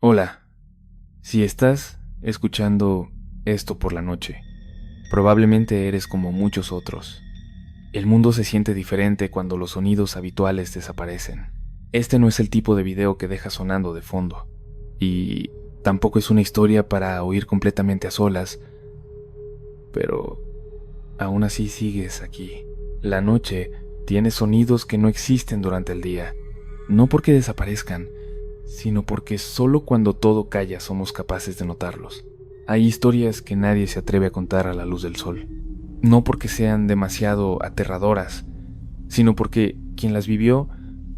Hola, si estás escuchando esto por la noche, probablemente eres como muchos otros. El mundo se siente diferente cuando los sonidos habituales desaparecen. Este no es el tipo de video que deja sonando de fondo, y tampoco es una historia para oír completamente a solas, pero aún así sigues aquí. La noche tiene sonidos que no existen durante el día, no porque desaparezcan, sino porque solo cuando todo calla somos capaces de notarlos. Hay historias que nadie se atreve a contar a la luz del sol, no porque sean demasiado aterradoras, sino porque quien las vivió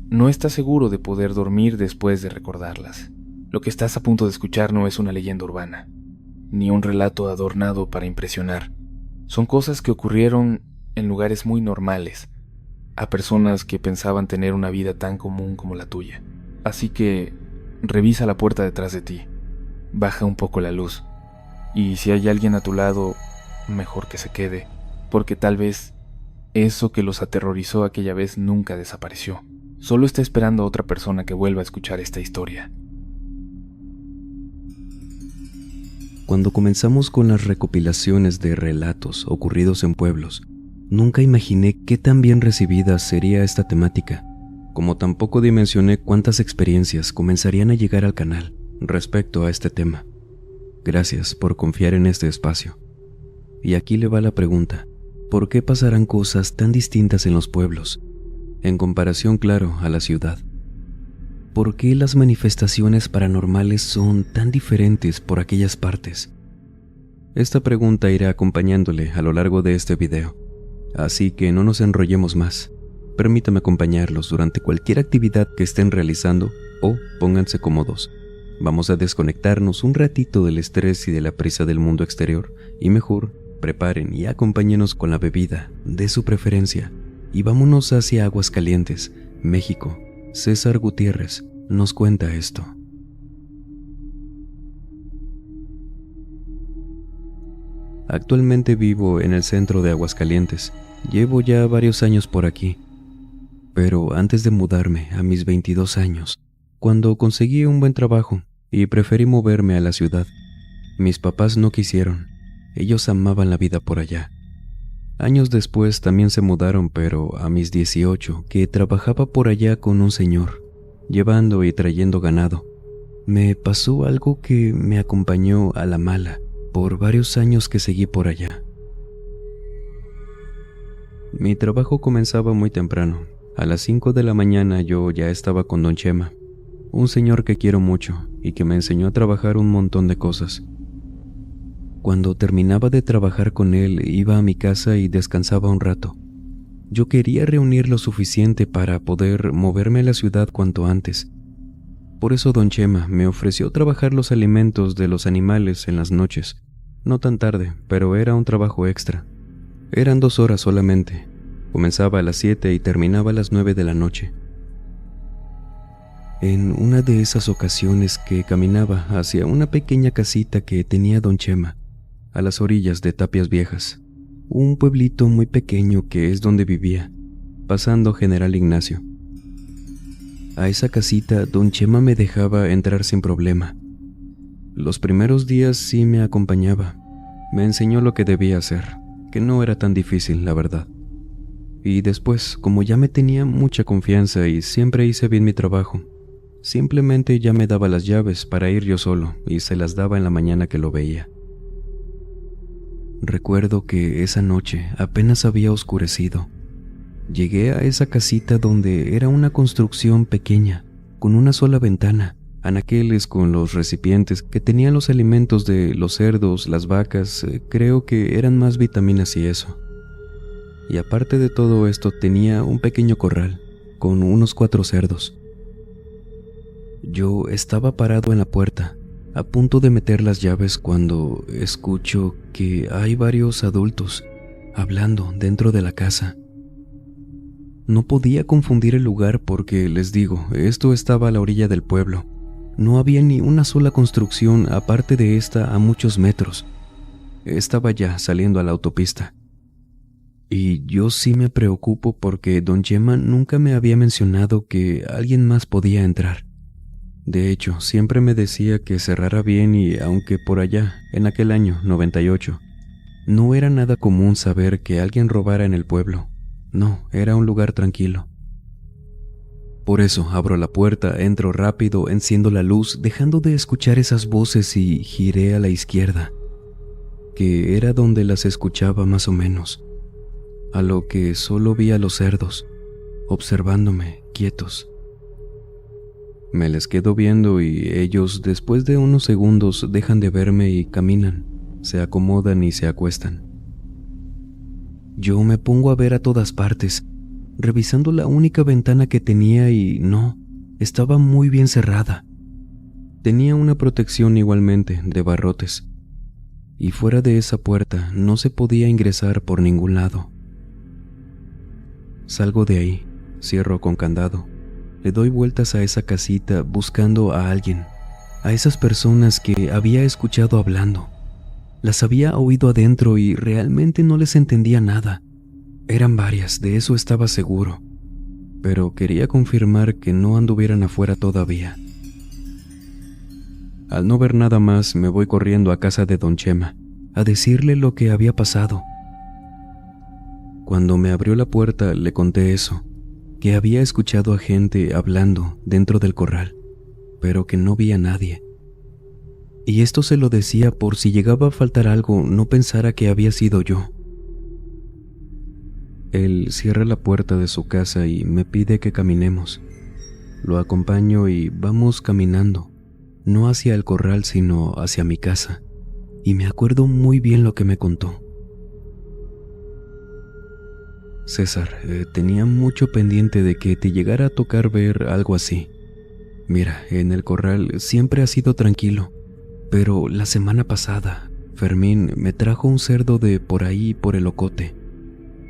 no está seguro de poder dormir después de recordarlas. Lo que estás a punto de escuchar no es una leyenda urbana, ni un relato adornado para impresionar. Son cosas que ocurrieron en lugares muy normales, a personas que pensaban tener una vida tan común como la tuya. Así que revisa la puerta detrás de ti, baja un poco la luz, y si hay alguien a tu lado, mejor que se quede, porque tal vez eso que los aterrorizó aquella vez nunca desapareció. Solo está esperando a otra persona que vuelva a escuchar esta historia. Cuando comenzamos con las recopilaciones de relatos ocurridos en pueblos, nunca imaginé qué tan bien recibida sería esta temática, como tampoco dimensioné cuántas experiencias comenzarían a llegar al canal respecto a este tema. Gracias por confiar en este espacio. Y aquí le va la pregunta: ¿por qué pasarán cosas tan distintas en los pueblos, en comparación, claro, a la ciudad? ¿Por qué las manifestaciones paranormales son tan diferentes por aquellas partes? Esta pregunta irá acompañándole a lo largo de este video, así que no nos enrollemos más. Permítame acompañarlos durante cualquier actividad que estén realizando o pónganse cómodos. Vamos a desconectarnos un ratito del estrés y de la prisa del mundo exterior y mejor preparen y acompáñenos con la bebida de su preferencia y vámonos hacia Aguascalientes, México. César Gutiérrez nos cuenta esto. Actualmente vivo en el centro de Aguascalientes. Llevo ya varios años por aquí. Pero antes de mudarme a mis 22 años, cuando conseguí un buen trabajo y preferí moverme a la ciudad, mis papás no quisieron. Ellos amaban la vida por allá. Años después también se mudaron, pero a mis 18, que trabajaba por allá con un señor, llevando y trayendo ganado, me pasó algo que me acompañó a la mala por varios años que seguí por allá. Mi trabajo comenzaba muy temprano. A las 5 de la mañana yo ya estaba con don Chema, un señor que quiero mucho y que me enseñó a trabajar un montón de cosas. Cuando terminaba de trabajar con él, iba a mi casa y descansaba un rato. Yo quería reunir lo suficiente para poder moverme a la ciudad cuanto antes. Por eso don Chema me ofreció trabajar los alimentos de los animales en las noches. No tan tarde, pero era un trabajo extra. Eran 2 horas solamente. Comenzaba a las 7 y terminaba a las 9 de la noche. En una de esas ocasiones que caminaba hacia una pequeña casita que tenía don Chema, a las orillas de Tapias Viejas, un pueblito muy pequeño que es donde vivía, pasando General Ignacio. A esa casita don Chema me dejaba entrar sin problema. Los primeros días sí me acompañaba. Me enseñó lo que debía hacer, que no era tan difícil, la verdad. Y después, como ya me tenía mucha confianza y siempre hice bien mi trabajo, simplemente ya me daba las llaves para ir yo solo y se las daba en la mañana que lo veía. Recuerdo que esa noche apenas había oscurecido. Llegué a esa casita donde era una construcción pequeña, con una sola ventana, anaqueles con los recipientes que tenían los alimentos de los cerdos, las vacas, creo que eran más vitaminas y eso. Y aparte de todo esto tenía un pequeño corral, con unos 4 cerdos. Yo estaba parado en la puerta, a punto de meter las llaves cuando escucho que hay varios adultos hablando dentro de la casa. No podía confundir el lugar porque, les digo, esto estaba a la orilla del pueblo. No había ni una sola construcción aparte de esta a muchos metros. Estaba ya saliendo a la autopista. Y yo sí me preocupo porque don Chema nunca me había mencionado que alguien más podía entrar. De hecho, siempre me decía que cerrara bien y aunque por allá, en aquel año, 98, no era nada común saber que alguien robara en el pueblo. No, era un lugar tranquilo. Por eso abro la puerta, entro rápido, enciendo la luz, dejando de escuchar esas voces y giré a la izquierda, que era donde las escuchaba más o menos, a lo que solo vi a los cerdos, observándome, quietos. Me les quedo viendo y ellos, después de unos segundos, dejan de verme y caminan, se acomodan y se acuestan. Yo me pongo a ver a todas partes, revisando la única ventana que tenía y no, estaba muy bien cerrada. Tenía una protección igualmente de barrotes, y fuera de esa puerta no se podía ingresar por ningún lado. Salgo de ahí, cierro con candado, le doy vueltas a esa casita buscando a alguien, a esas personas que había escuchado hablando. Las había oído adentro y realmente no les entendía nada. Eran varias, de eso estaba seguro, pero quería confirmar que no anduvieran afuera todavía. Al no ver nada más, me voy corriendo a casa de don Chema, a decirle lo que había pasado. Cuando me abrió la puerta, le conté eso, que había escuchado a gente hablando dentro del corral, pero que no vi a nadie. Y esto se lo decía por si llegaba a faltar algo, no pensara que había sido yo. Él cierra la puerta de su casa y me pide que caminemos. Lo acompaño y vamos caminando, no hacia el corral sino hacia mi casa, y me acuerdo muy bien lo que me contó. César, tenía mucho pendiente de que te llegara a tocar ver algo así. Mira, en el corral siempre ha sido tranquilo, pero la semana pasada, Fermín me trajo un cerdo de por ahí por el ocote.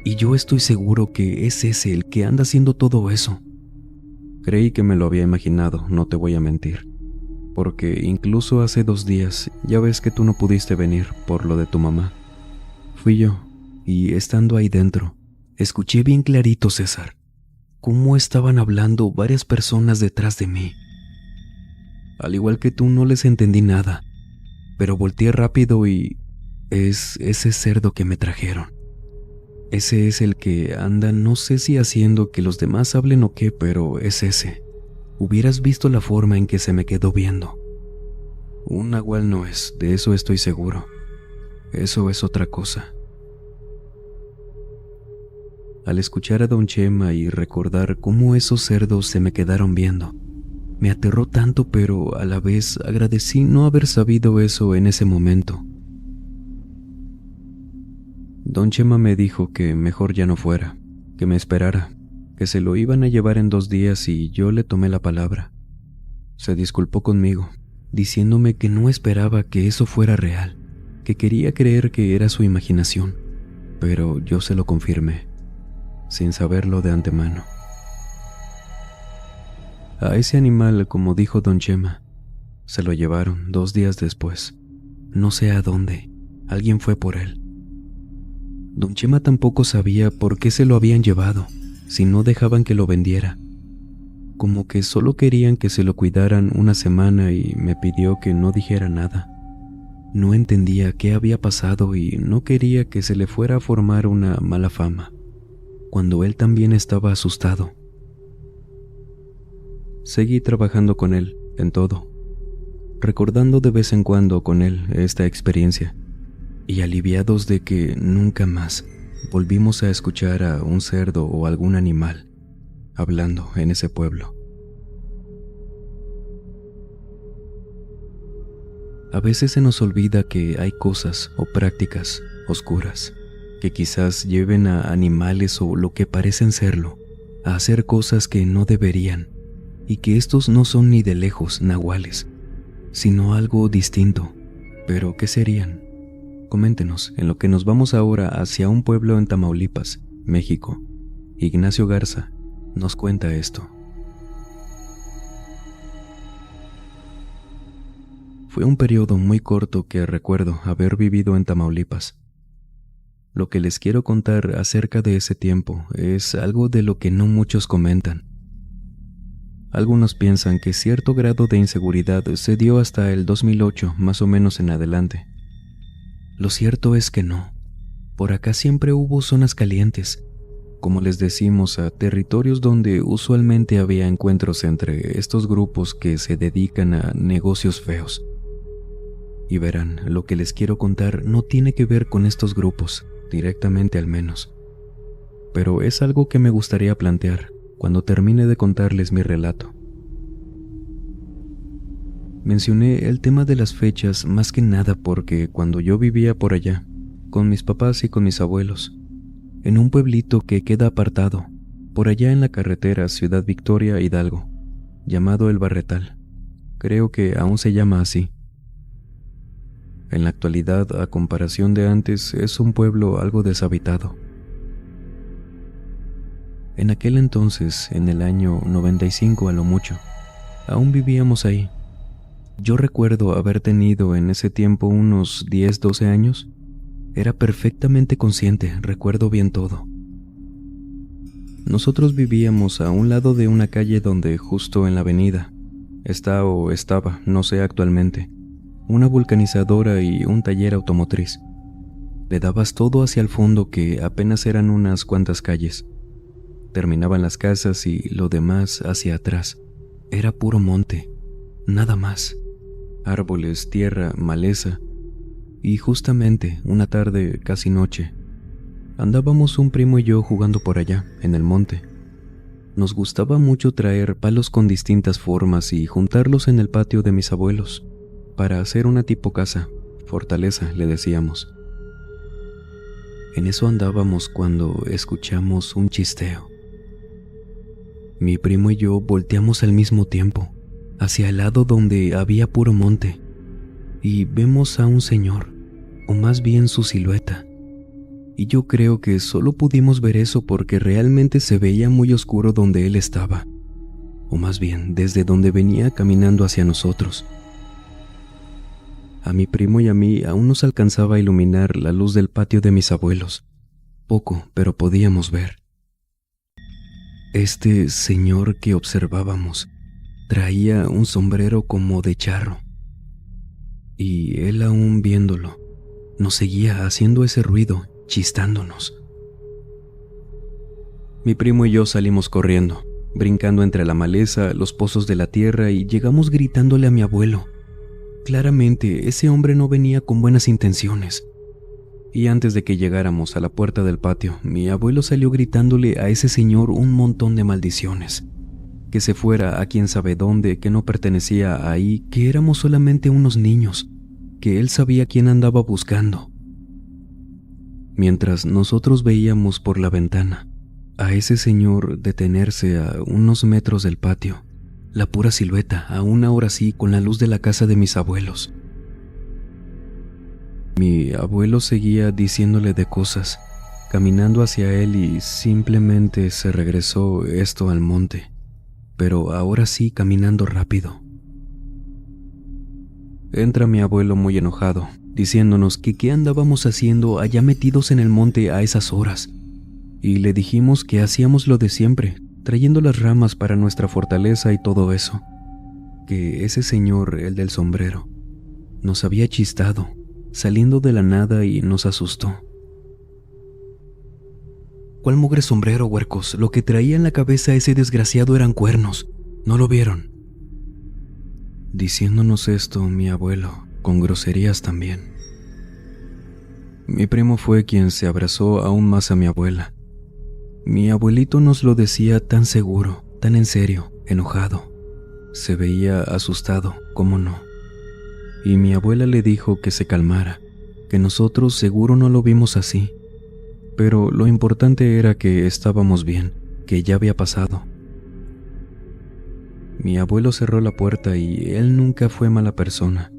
Y yo estoy seguro que es ese el que anda haciendo todo eso. Creí que me lo había imaginado, no te voy a mentir. Porque incluso hace 2 días, ya ves que tú no pudiste venir por lo de tu mamá. Fui yo, y estando ahí dentro, escuché bien clarito, César, cómo estaban hablando varias personas detrás de mí. Al igual que tú, no les entendí nada, pero volteé rápido y es ese cerdo que me trajeron. Ese es el que anda, no sé si haciendo que los demás hablen o qué, pero es ese. Hubieras visto la forma en que se me quedó viendo. Un nahual no es, de eso estoy seguro. Eso es otra cosa. Al escuchar a don Chema y recordar cómo esos cerdos se me quedaron viendo, me aterró tanto, pero a la vez agradecí no haber sabido eso en ese momento. Don Chema me dijo que mejor ya no fuera, que me esperara, que se lo iban a llevar en 2 días y yo le tomé la palabra. Se disculpó conmigo, diciéndome que no esperaba que eso fuera real, que quería creer que era su imaginación, pero yo se lo confirmé, sin saberlo de antemano. A ese animal, como dijo don Chema, se lo llevaron 2 días después. No sé a dónde, alguien fue por él. Don Chema tampoco sabía por qué se lo habían llevado, si no dejaban que lo vendiera. Como que solo querían que se lo cuidaran una semana y me pidió que no dijera nada. No entendía qué había pasado y no quería que se le fuera a formar una mala fama, cuando él también estaba asustado. Seguí trabajando con él en todo, recordando de vez en cuando con él esta experiencia, y aliviados de que nunca más volvimos a escuchar a un cerdo o algún animal hablando en ese pueblo. A veces se nos olvida que hay cosas o prácticas oscuras que quizás lleven a animales o lo que parecen serlo a hacer cosas que no deberían, y que estos no son ni de lejos nahuales, sino algo distinto. ¿Pero qué serían? Coméntenos en lo que nos vamos ahora hacia un pueblo en Tamaulipas, México. Ignacio Garza nos cuenta esto. Fue un periodo muy corto que recuerdo haber vivido en Tamaulipas. Lo que les quiero contar acerca de ese tiempo es algo de lo que no muchos comentan. Algunos piensan que cierto grado de inseguridad se dio hasta el 2008, más o menos en adelante. Lo cierto es que no. Por acá siempre hubo zonas calientes, como les decimos, a territorios donde usualmente había encuentros entre estos grupos que se dedican a negocios feos. Y verán, lo que les quiero contar no tiene que ver con estos grupos, directamente al menos. Pero es algo que me gustaría plantear cuando termine de contarles mi relato. Mencioné el tema de las fechas más que nada porque cuando yo vivía por allá, con mis papás y con mis abuelos, en un pueblito que queda apartado, por allá en la carretera Ciudad Victoria Hidalgo, llamado El Barretal, creo que aún se llama así. En la actualidad, a comparación de antes, es un pueblo algo deshabitado. En aquel entonces, en el año 95 a lo mucho, aún vivíamos ahí. Yo recuerdo haber tenido en ese tiempo unos 10, 12 años. Era perfectamente consciente, recuerdo bien todo. Nosotros vivíamos a un lado de una calle donde, justo en la avenida, está o estaba, no sé actualmente, una vulcanizadora y un taller automotriz. Le dabas todo hacia el fondo que apenas eran unas cuantas calles. Terminaban las casas y lo demás hacia atrás. Era puro monte, nada más. Árboles, tierra, maleza. Y justamente una tarde, casi noche, andábamos un primo y yo jugando por allá, en el monte. Nos gustaba mucho traer palos con distintas formas y juntarlos en el patio de mis abuelos, para hacer una tipo casa, fortaleza, le decíamos. En eso andábamos cuando escuchamos un chisteo. Mi primo y yo volteamos al mismo tiempo, hacia el lado donde había puro monte, y vemos a un señor, o más bien su silueta. Y yo creo que solo pudimos ver eso porque realmente se veía muy oscuro donde él estaba, o más bien desde donde venía caminando hacia nosotros. A mi primo y a mí aún nos alcanzaba a iluminar la luz del patio de mis abuelos. Poco, pero podíamos ver. Este señor que observábamos traía un sombrero como de charro. Y él, aún viéndolo, nos seguía haciendo ese ruido, chistándonos. Mi primo y yo salimos corriendo, brincando entre la maleza, los pozos de la tierra y llegamos gritándole a mi abuelo. Claramente, ese hombre no venía con buenas intenciones. Y antes de que llegáramos a la puerta del patio, mi abuelo salió gritándole a ese señor un montón de maldiciones. Que se fuera a quién sabe dónde, que no pertenecía ahí, que éramos solamente unos niños, que él sabía quién andaba buscando. Mientras nosotros veíamos por la ventana a ese señor detenerse a unos metros del patio, la pura silueta, aún ahora sí, con la luz de la casa de mis abuelos. Mi abuelo seguía diciéndole de cosas, caminando hacia él y simplemente se regresó esto al monte, pero ahora sí caminando rápido. Entra mi abuelo muy enojado, diciéndonos que qué andábamos haciendo allá metidos en el monte a esas horas, y le dijimos que hacíamos lo de siempre, trayendo las ramas para nuestra fortaleza y todo eso, que ese señor, el del sombrero, nos había chistado, saliendo de la nada y nos asustó. ¿Cuál mugre sombrero, huercos? Lo que traía en la cabeza ese desgraciado eran cuernos, ¿no lo vieron? Diciéndonos esto, mi abuelo, con groserías también. Mi primo fue quien se abrazó aún más a mi abuela. Mi abuelito nos lo decía tan seguro, tan en serio, enojado. Se veía asustado, ¿cómo no? Y mi abuela le dijo que se calmara, que nosotros seguro no lo vimos así, pero lo importante era que estábamos bien, que ya había pasado. Mi abuelo cerró la puerta y él nunca fue mala persona,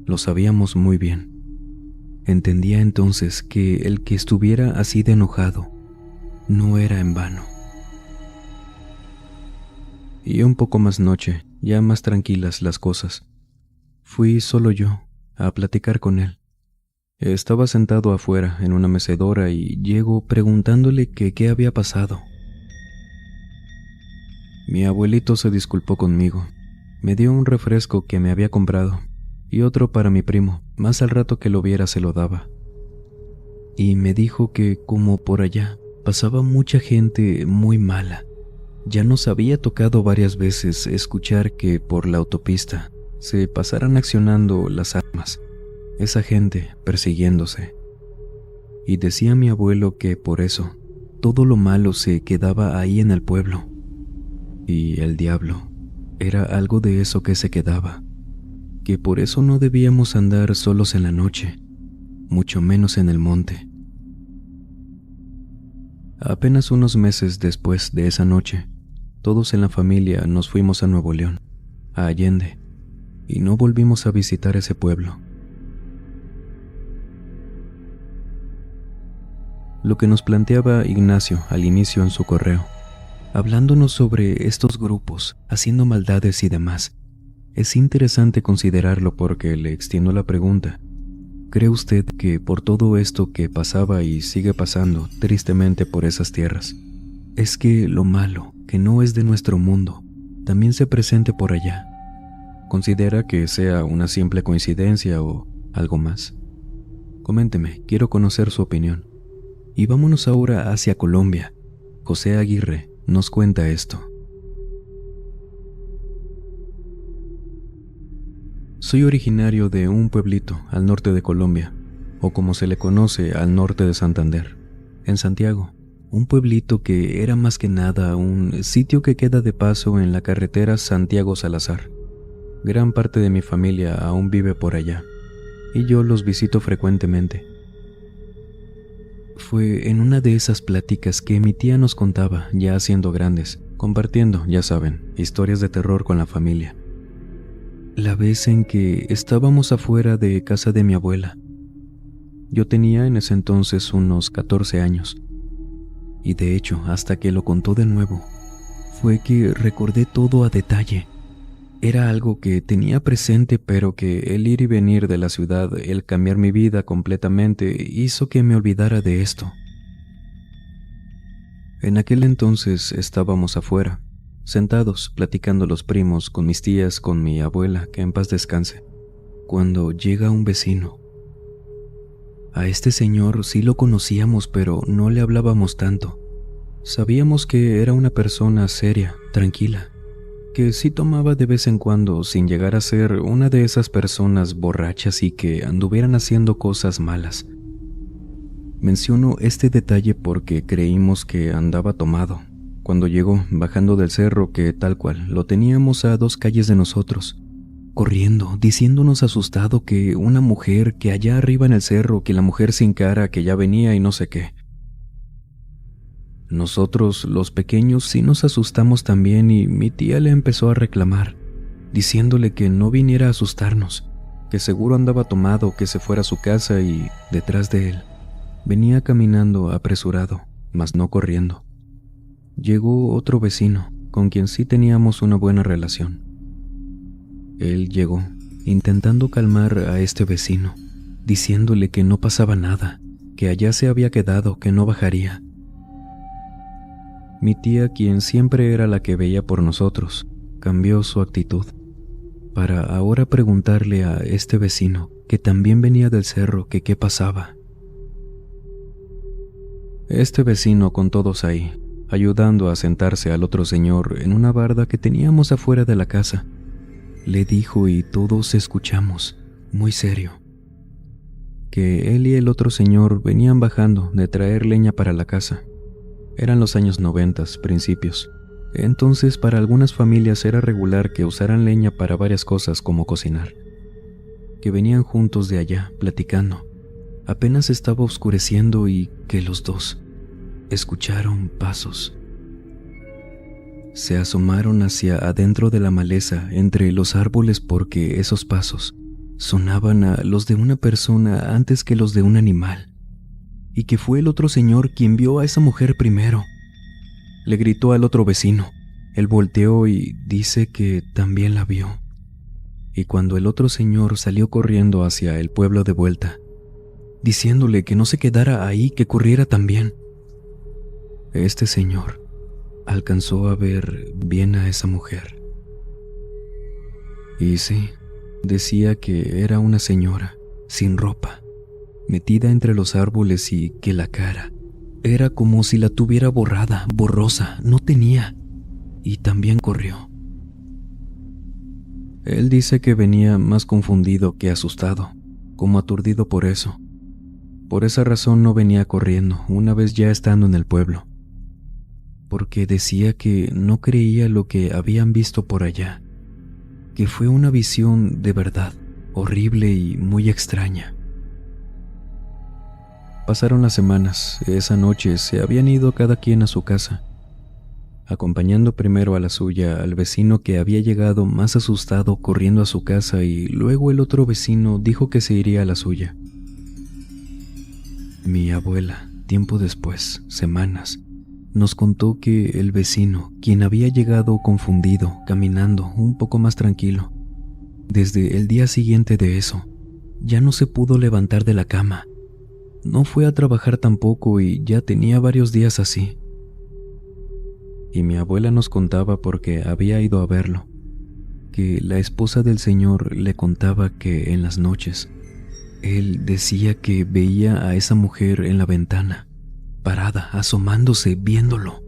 lo sabíamos muy bien. Entendía entonces que el que estuviera así de enojado no era en vano. Y un poco más noche, ya más tranquilas las cosas, fui solo yo a platicar con él. Estaba sentado afuera en una mecedora y llego preguntándole que qué había pasado. Mi abuelito se disculpó conmigo. Me dio un refresco que me había comprado y otro para mi primo. Más al rato que lo viera se lo daba. Y me dijo que, como por allá pasaba mucha gente muy mala, ya nos había tocado varias veces escuchar que por la autopista se pasaran accionando las armas, esa gente persiguiéndose. Y decía mi abuelo que por eso todo lo malo se quedaba ahí en el pueblo. Y el diablo era algo de eso que se quedaba, que por eso no debíamos andar solos en la noche, mucho menos en el monte. Apenas unos meses después de esa noche, todos en la familia nos fuimos a Nuevo León, a Allende, y no volvimos a visitar ese pueblo. Lo que nos planteaba Ignacio al inicio en su correo, hablándonos sobre estos grupos, haciendo maldades y demás, es interesante considerarlo porque le extiendo la pregunta. ¿Cree usted que por todo esto que pasaba y sigue pasando tristemente por esas tierras, es que lo malo, que no es de nuestro mundo, también se presente por allá? ¿Considera que sea una simple coincidencia o algo más? Coménteme, quiero conocer su opinión. Y vámonos ahora hacia Colombia. José Aguirre nos cuenta esto. Soy originario de un pueblito al norte de Colombia, o como se le conoce al norte de Santander, en Santiago, un pueblito que era más que nada un sitio que queda de paso en la carretera Santiago-Salazar. Gran parte de mi familia aún vive por allá, y yo los visito frecuentemente. Fue en una de esas pláticas que mi tía nos contaba, ya siendo grandes, compartiendo, ya saben, historias de terror con la familia. La vez en que estábamos afuera de casa de mi abuela. Yo tenía en ese entonces unos 14 años. Y de hecho, hasta que lo contó de nuevo, fue que recordé todo a detalle. Era algo que tenía presente, pero que el ir y venir de la ciudad, el cambiar mi vida completamente, hizo que me olvidara de esto. En aquel entonces estábamos afuera, sentados, platicando los primos, con mis tías, con mi abuela, que en paz descanse, cuando llega un vecino. A este señor sí lo conocíamos, pero no le hablábamos tanto. Sabíamos que era una persona seria, tranquila, que sí tomaba de vez en cuando sin llegar a ser una de esas personas borrachas y que anduvieran haciendo cosas malas. Menciono este detalle porque creímos que andaba tomado cuando llegó bajando del cerro, que tal cual lo teníamos a 2 calles de nosotros, corriendo, diciéndonos asustado que una mujer, que allá arriba en el cerro, que la mujer sin cara, que ya venía y no sé qué. Nosotros, los pequeños, sí nos asustamos también y mi tía le empezó a reclamar, diciéndole que no viniera a asustarnos, que seguro andaba tomado, que se fuera a su casa, y detrás de él venía caminando apresurado, mas no corriendo. Llegó otro vecino, con quien sí teníamos una buena relación. Él llegó, intentando calmar a este vecino, diciéndole que no pasaba nada, que allá se había quedado, que no bajaría. Mi tía, quien siempre era la que veía por nosotros, cambió su actitud, para ahora preguntarle a este vecino, que también venía del cerro, que qué pasaba. Este vecino, con todos ahí, ayudando a sentarse al otro señor en una barda que teníamos afuera de la casa, le dijo, y todos escuchamos, muy serio, que él y el otro señor venían bajando de traer leña para la casa. Eran los años 90, principios. Entonces para algunas familias era regular que usaran leña para varias cosas como cocinar. Que venían juntos de allá, platicando. Apenas estaba oscureciendo y que los dos escucharon pasos. Se asomaron hacia adentro de la maleza entre los árboles porque esos pasos sonaban a los de una persona antes que los de un animal, y que fue el otro señor quien vio a esa mujer primero. Le gritó al otro vecino. Él volteó y dice que también la vio. Y cuando el otro señor salió corriendo hacia el pueblo de vuelta, diciéndole que no se quedara ahí, que corriera también, este señor alcanzó a ver bien a esa mujer. Y sí, decía que era una señora, sin ropa, metida entre los árboles y que la cara era como si la tuviera borrada, borrosa, no tenía. Y también corrió. Él dice que venía más confundido que asustado, como aturdido por eso. Por esa razón no venía corriendo, una vez ya estando en el pueblo, porque decía que no creía lo que habían visto por allá, que fue una visión de verdad, horrible y muy extraña. Pasaron las semanas, esa noche se habían ido cada quien a su casa, acompañando primero a la suya al vecino que había llegado más asustado corriendo a su casa y luego el otro vecino dijo que se iría a la suya. Mi abuela, tiempo después, semanas, nos contó que el vecino, quien había llegado confundido, caminando un poco más tranquilo, desde el día siguiente de eso, ya no se pudo levantar de la cama. No fue a trabajar tampoco y ya tenía varios días así. Y mi abuela nos contaba porque había ido a verlo, que la esposa del señor le contaba que en las noches, él decía que veía a esa mujer en la ventana, parada, asomándose, viéndolo.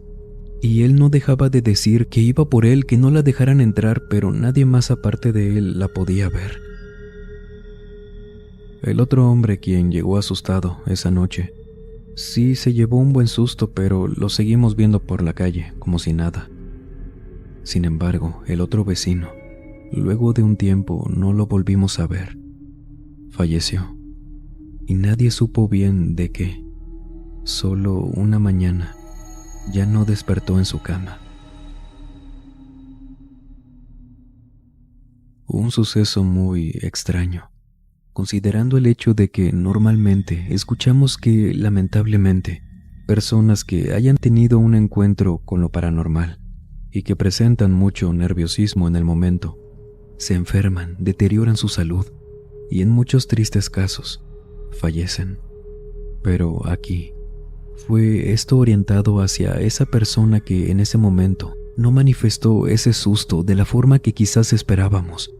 Y él no dejaba de decir que iba por él, que no la dejaran entrar, pero nadie más aparte de él la podía ver. El otro hombre, quien llegó asustado esa noche, sí se llevó un buen susto, pero lo seguimos viendo por la calle, como si nada. Sin embargo, el otro vecino, luego de un tiempo no lo volvimos a ver. Falleció, y nadie supo bien de qué. Solo una mañana ya no despertó en su cama. Un suceso muy extraño, considerando el hecho de que normalmente escuchamos que, lamentablemente, personas que hayan tenido un encuentro con lo paranormal y que presentan mucho nerviosismo en el momento, se enferman, deterioran su salud y en muchos tristes casos fallecen. Pero aquí fue esto orientado hacia esa persona que en ese momento no manifestó ese susto de la forma que quizás esperábamos.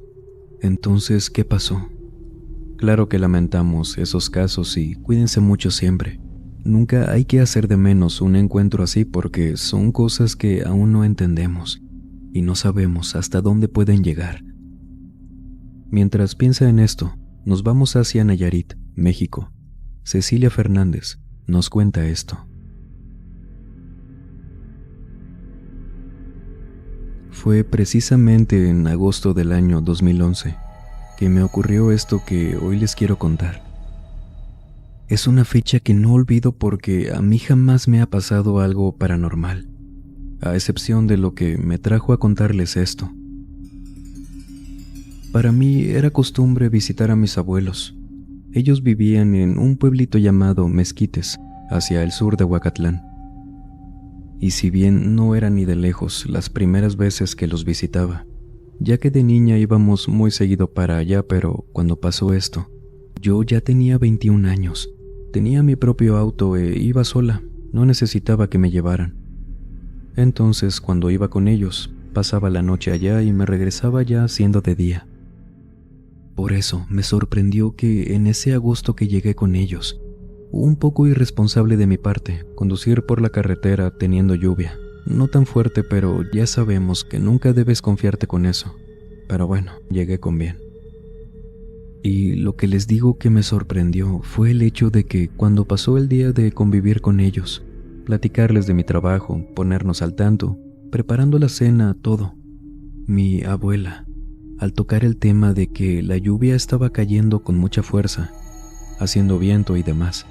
Entonces, ¿qué pasó? Claro que lamentamos esos casos y cuídense mucho siempre. Nunca hay que hacer de menos un encuentro así porque son cosas que aún no entendemos y no sabemos hasta dónde pueden llegar. Mientras piensa en esto, nos vamos hacia Nayarit, México. Cecilia Fernández nos cuenta esto. Fue precisamente en agosto del año 2011 que me ocurrió esto que hoy les quiero contar. Es una fecha que no olvido porque a mí jamás me ha pasado algo paranormal, a excepción de lo que me trajo a contarles esto. Para mí era costumbre visitar a mis abuelos. Ellos vivían en un pueblito llamado Mezquites, hacia el sur de Huacatlán. Y si bien no era ni de lejos las primeras veces que los visitaba, ya que de niña íbamos muy seguido para allá, pero cuando pasó esto, yo ya tenía 21 años, tenía mi propio auto e iba sola, no necesitaba que me llevaran. Entonces, cuando iba con ellos, pasaba la noche allá y me regresaba ya siendo de día. Por eso me sorprendió que en ese agosto que llegué con ellos, un poco irresponsable de mi parte, conducir por la carretera teniendo lluvia. No tan fuerte, pero ya sabemos que nunca debes confiarte con eso. Pero bueno, llegué con bien. Y lo que les digo que me sorprendió fue el hecho de que cuando pasó el día de convivir con ellos, platicarles de mi trabajo, ponernos al tanto, preparando la cena, todo, mi abuela, al tocar el tema de que la lluvia estaba cayendo con mucha fuerza, haciendo viento y demás,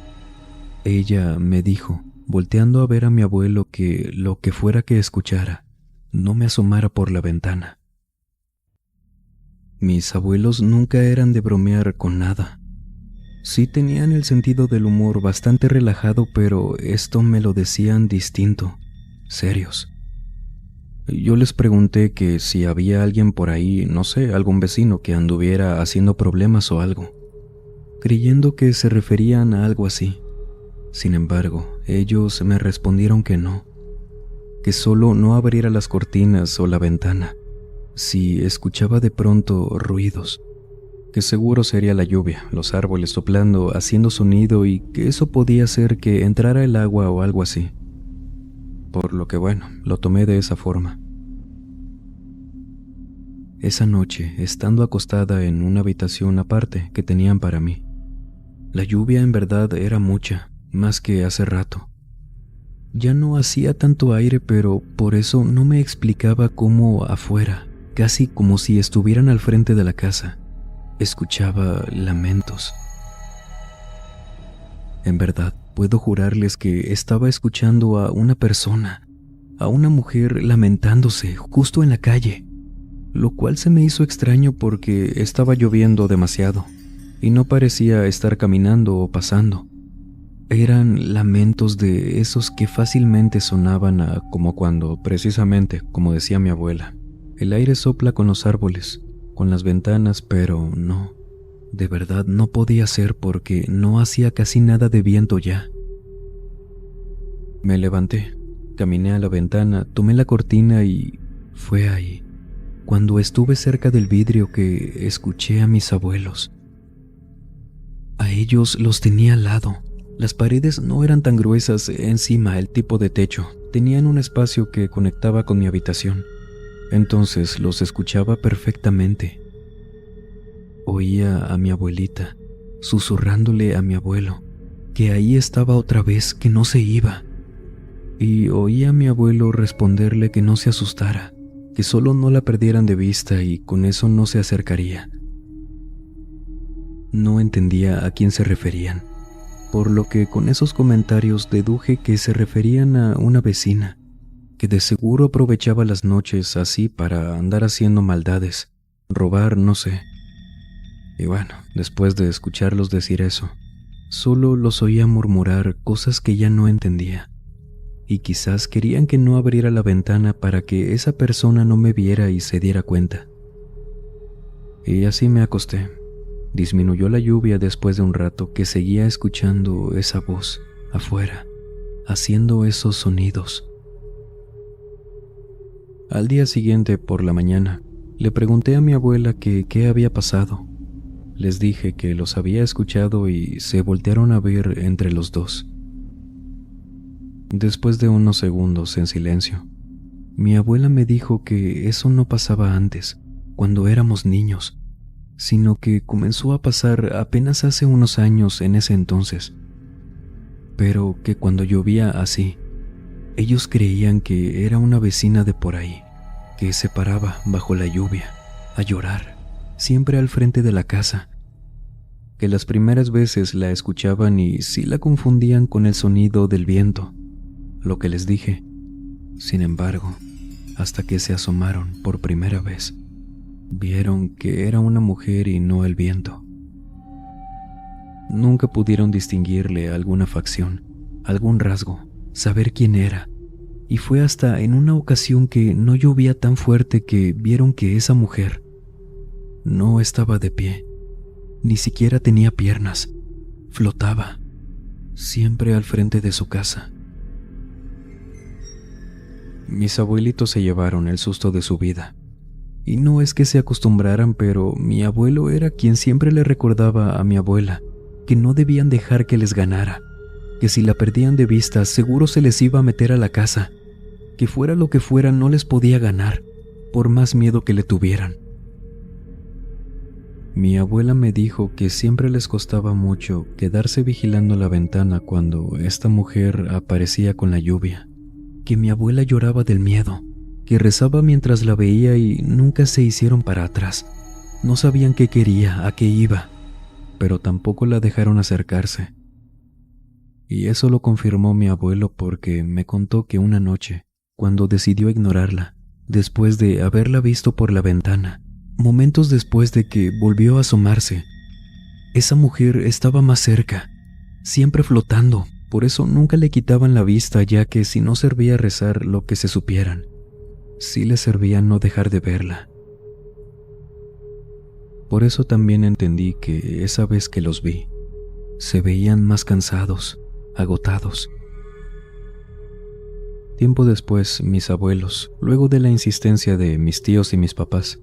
ella me dijo, volteando a ver a mi abuelo, que lo que fuera que escuchara, no me asomara por la ventana. Mis abuelos nunca eran de bromear con nada. Sí tenían el sentido del humor bastante relajado, pero esto me lo decían distinto, serios. Yo les pregunté que si había alguien por ahí, no sé, algún vecino que anduviera haciendo problemas o algo, creyendo que se referían a algo así. Sin embargo, ellos me respondieron que no, que solo no abriera las cortinas o la ventana si escuchaba de pronto ruidos, que seguro sería la lluvia, los árboles soplando, haciendo sonido, y que eso podía ser que entrara el agua o algo así. Por lo que bueno, lo tomé de esa forma. Esa noche, estando acostada en una habitación aparte que tenían para mí, la lluvia en verdad era mucha, más que hace rato. Ya no hacía tanto aire, pero por eso no me explicaba cómo afuera, casi como si estuvieran al frente de la casa, escuchaba lamentos. En verdad, puedo jurarles que estaba escuchando a una persona, a una mujer lamentándose justo en la calle, lo cual se me hizo extraño porque estaba lloviendo demasiado y no parecía estar caminando o pasando. Eran lamentos de esos que fácilmente sonaban como cuando, precisamente, como decía mi abuela, el aire sopla con los árboles, con las ventanas, pero no, de verdad no podía ser porque no hacía casi nada de viento ya. Me levanté, caminé a la ventana, tomé la cortina y fue ahí, cuando estuve cerca del vidrio, que escuché a mis abuelos. A ellos los tenía al lado. Las paredes no eran tan gruesas, encima el tipo de techo tenían un espacio que conectaba con mi habitación, entonces los escuchaba perfectamente. Oía a mi abuelita susurrándole a mi abuelo que ahí estaba otra vez, que no se iba, y oía a mi abuelo responderle que no se asustara, que solo no la perdieran de vista y con eso no se acercaría. No entendía a quién se referían, por lo que con esos comentarios deduje que se referían a una vecina, que de seguro aprovechaba las noches así para andar haciendo maldades, robar, no sé. Y bueno, después de escucharlos decir eso, solo los oía murmurar cosas que ya no entendía, y quizás querían que no abriera la ventana para que esa persona no me viera y se diera cuenta. Y así me acosté. Disminuyó la lluvia después de un rato, que seguía escuchando esa voz afuera, haciendo esos sonidos. Al día siguiente, por la mañana, le pregunté a mi abuela que qué había pasado. Les dije que los había escuchado y se voltearon a ver entre los dos. Después de unos segundos en silencio, mi abuela me dijo que eso no pasaba antes, cuando éramos niños, sino que comenzó a pasar apenas hace unos años en ese entonces, pero que cuando llovía así, ellos creían que era una vecina de por ahí, que se paraba bajo la lluvia a llorar, siempre al frente de la casa, que las primeras veces la escuchaban y sí la confundían con el sonido del viento, lo que les dije. Sin embargo, hasta que se asomaron por primera vez, vieron que era una mujer y no el viento. Nunca pudieron distinguirle alguna facción, algún rasgo, saber quién era, y fue hasta en una ocasión que no llovía tan fuerte que vieron que esa mujer no estaba de pie, ni siquiera tenía piernas, flotaba, siempre al frente de su casa. Mis abuelitos se llevaron el susto de su vida. Y no es que se acostumbraran, pero mi abuelo era quien siempre le recordaba a mi abuela que no debían dejar que les ganara, que si la perdían de vista seguro se les iba a meter a la casa, que fuera lo que fuera no les podía ganar, por más miedo que le tuvieran. Mi abuela me dijo que siempre les costaba mucho quedarse vigilando la ventana cuando esta mujer aparecía con la lluvia, que mi abuela lloraba del miedo, que rezaba mientras la veía y nunca se hicieron para atrás. No sabían qué quería, a qué iba, pero tampoco la dejaron acercarse. Y eso lo confirmó mi abuelo porque me contó que una noche, cuando decidió ignorarla, después de haberla visto por la ventana, momentos después de que volvió a asomarse, esa mujer estaba más cerca, siempre flotando. Por eso nunca le quitaban la vista, ya que si no servía rezar lo que se supieran, sí les servía no dejar de verla. Por eso también entendí que esa vez que los vi, se veían más cansados, agotados. Tiempo después, mis abuelos, luego de la insistencia de mis tíos y mis papás,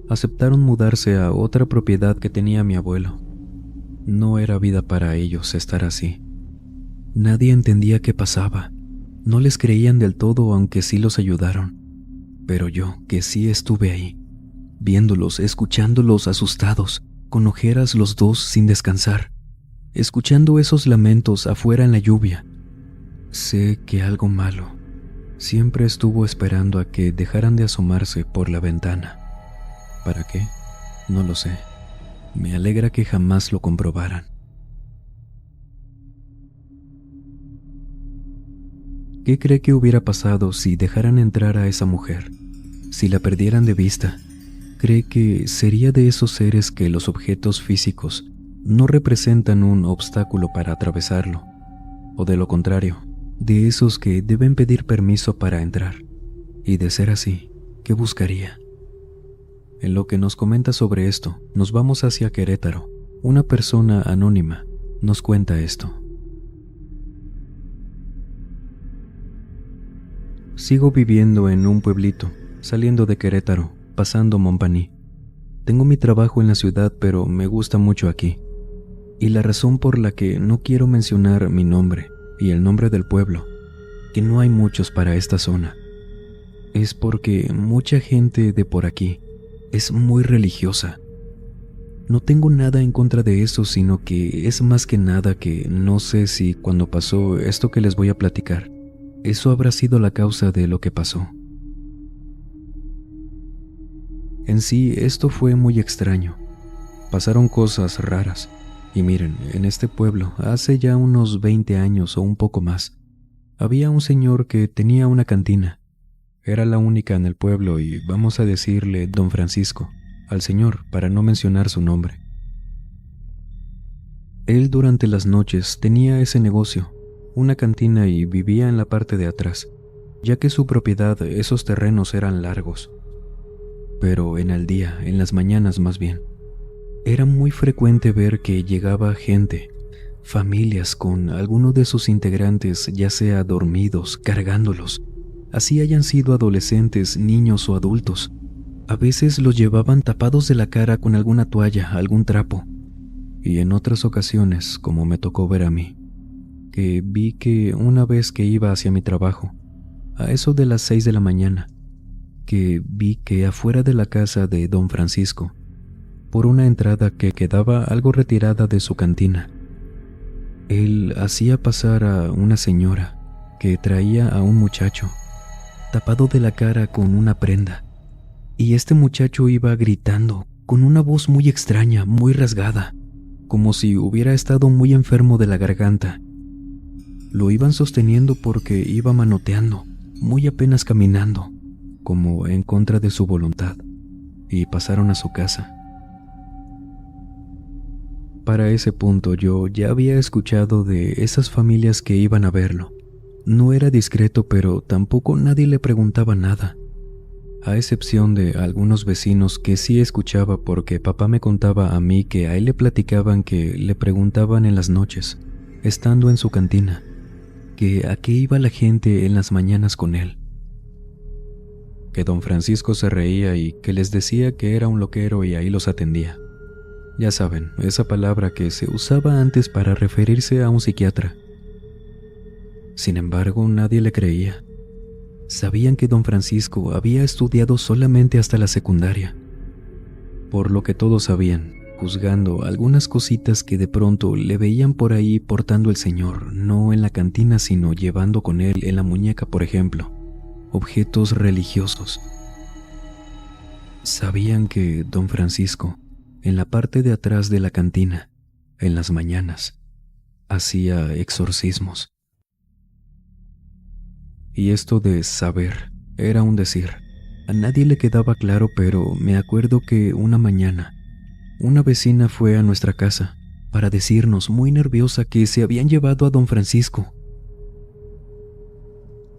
aceptaron mudarse a otra propiedad que tenía mi abuelo. No era vida para ellos estar así. Nadie entendía qué pasaba. No les creían del todo, aunque sí los ayudaron. Pero yo, que sí estuve ahí, viéndolos, escuchándolos asustados, con ojeras los dos sin descansar, escuchando esos lamentos afuera en la lluvia, sé que algo malo siempre estuvo esperando a que dejaran de asomarse por la ventana. ¿Para qué? No lo sé. Me alegra que jamás lo comprobaran. ¿Qué cree que hubiera pasado si dejaran entrar a esa mujer? Si la perdieran de vista, ¿cree que sería de esos seres que los objetos físicos no representan un obstáculo para atravesarlo? ¿O de lo contrario, de esos que deben pedir permiso para entrar? Y de ser así, ¿qué buscaría? En lo que nos comenta sobre esto, nos vamos hacia Querétaro. Una persona anónima nos cuenta esto. Sigo viviendo en un pueblito, saliendo de Querétaro, pasando Montpaní. Tengo mi trabajo en la ciudad, pero me gusta mucho aquí. Y la razón por la que no quiero mencionar mi nombre y el nombre del pueblo, que no hay muchos para esta zona, es porque mucha gente de por aquí es muy religiosa. No tengo nada en contra de eso, sino que es más que nada que no sé si cuando pasó esto que les voy a platicar, eso habrá sido la causa de lo que pasó. En sí, esto fue muy extraño. Pasaron cosas raras. Y miren, en este pueblo, hace ya unos 20 años o un poco más, había un señor que tenía una cantina. Era la única en el pueblo y vamos a decirle Don Francisco al señor para no mencionar su nombre. Él durante las noches tenía ese negocio, una cantina, y vivía en la parte de atrás, ya que su propiedad, esos terrenos eran largos. Pero en el día, en las mañanas más bien, era muy frecuente ver que llegaba gente, familias con alguno de sus integrantes, ya sea dormidos, cargándolos, así hayan sido adolescentes, niños o adultos. A veces los llevaban tapados de la cara con alguna toalla, algún trapo. Y en otras ocasiones, como me tocó ver a mí, que vi que una vez que iba hacia mi trabajo, a eso de las 6 de la mañana, que vi que afuera de la casa de Don Francisco, por una entrada que quedaba algo retirada de su cantina, él hacía pasar a una señora que traía a un muchacho, tapado de la cara con una prenda, y este muchacho iba gritando con una voz muy extraña, muy rasgada, como si hubiera estado muy enfermo de la garganta. Lo iban sosteniendo porque iba manoteando, muy apenas caminando, como en contra de su voluntad, y pasaron a su casa. Para ese punto yo ya había escuchado de esas familias que iban a verlo. No era discreto, pero tampoco nadie le preguntaba nada, a excepción de algunos vecinos que sí escuchaba, porque papá me contaba a mí que a él le platicaban que le preguntaban en las noches, estando en su cantina, que a qué iba la gente en las mañanas con él. Que Don Francisco se reía y que les decía que era un loquero y ahí los atendía. Ya saben, esa palabra que se usaba antes para referirse a un psiquiatra. Sin embargo, nadie le creía. Sabían que Don Francisco había estudiado solamente hasta la secundaria, por lo que todos sabían, juzgando algunas cositas que de pronto le veían por ahí portando el señor, no en la cantina sino llevando con él en la muñeca, por ejemplo, objetos religiosos. Sabían que Don Francisco, en la parte de atrás de la cantina, en las mañanas, hacía exorcismos. Y esto de saber era un decir. A nadie le quedaba claro, pero me acuerdo que una mañana, una vecina fue a nuestra casa para decirnos muy nerviosa que se habían llevado a Don Francisco.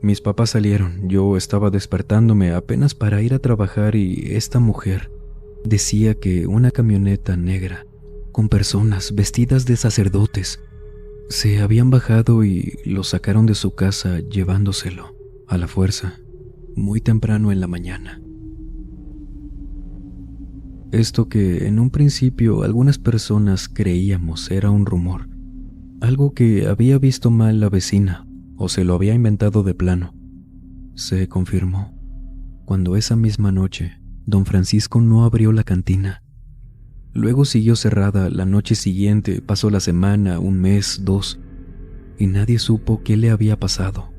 Mis papás salieron, yo estaba despertándome apenas para ir a trabajar y esta mujer decía que una camioneta negra, con personas vestidas de sacerdotes, se habían bajado y lo sacaron de su casa llevándoselo. a la fuerza, muy temprano en la mañana. Esto que en un principio algunas personas creíamos era un rumor, algo que había visto mal la vecina o se lo había inventado de plano, se confirmó cuando esa misma noche don Francisco no abrió la cantina. Luego siguió cerrada la noche siguiente, pasó la semana, un mes, 2, y nadie supo qué le había pasado.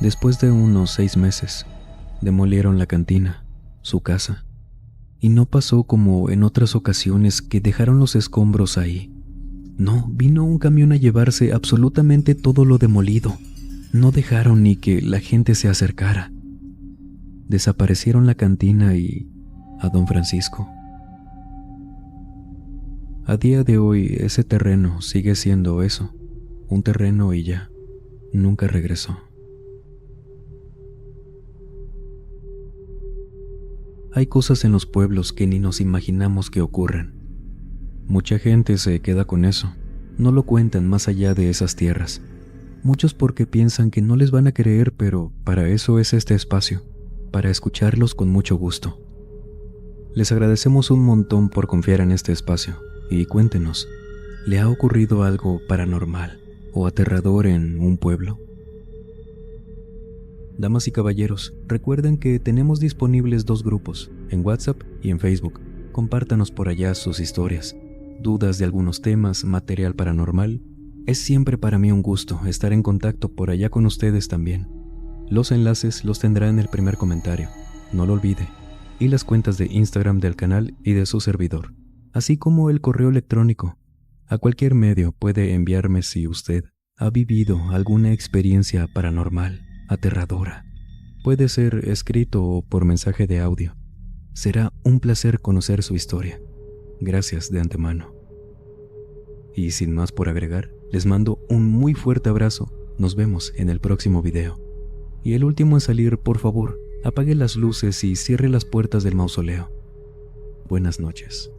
Después de unos 6 meses, demolieron la cantina, su casa, y no pasó como en otras ocasiones que dejaron los escombros ahí. No, vino un camión a llevarse absolutamente todo lo demolido. No dejaron ni que la gente se acercara. Desaparecieron la cantina y a don Francisco. A día de hoy ese terreno sigue siendo eso, un terreno y ya, nunca regresó. Hay cosas en los pueblos que ni nos imaginamos que ocurren. Mucha gente se queda con eso, no lo cuentan más allá de esas tierras. Muchos porque piensan que no les van a creer, pero para eso es este espacio, para escucharlos con mucho gusto. Les agradecemos un montón por confiar en este espacio y cuéntenos, ¿le ha ocurrido algo paranormal o aterrador en un pueblo? Damas y caballeros, recuerden que tenemos disponibles 2 grupos, en WhatsApp y en Facebook. Compártanos por allá sus historias, dudas de algunos temas, material paranormal. Es siempre para mí un gusto estar en contacto por allá con ustedes también. Los enlaces los tendrá en el primer comentario, no lo olvide, y las cuentas de Instagram del canal y de su servidor, así como el correo electrónico. A cualquier medio puede enviarme si usted ha vivido alguna experiencia paranormal, aterradora. Puede ser escrito o por mensaje de audio. Será un placer conocer su historia. Gracias de antemano. Y sin más por agregar, les mando un muy fuerte abrazo. Nos vemos en el próximo video. Y el último en salir, por favor, apague las luces y cierre las puertas del mausoleo. Buenas noches.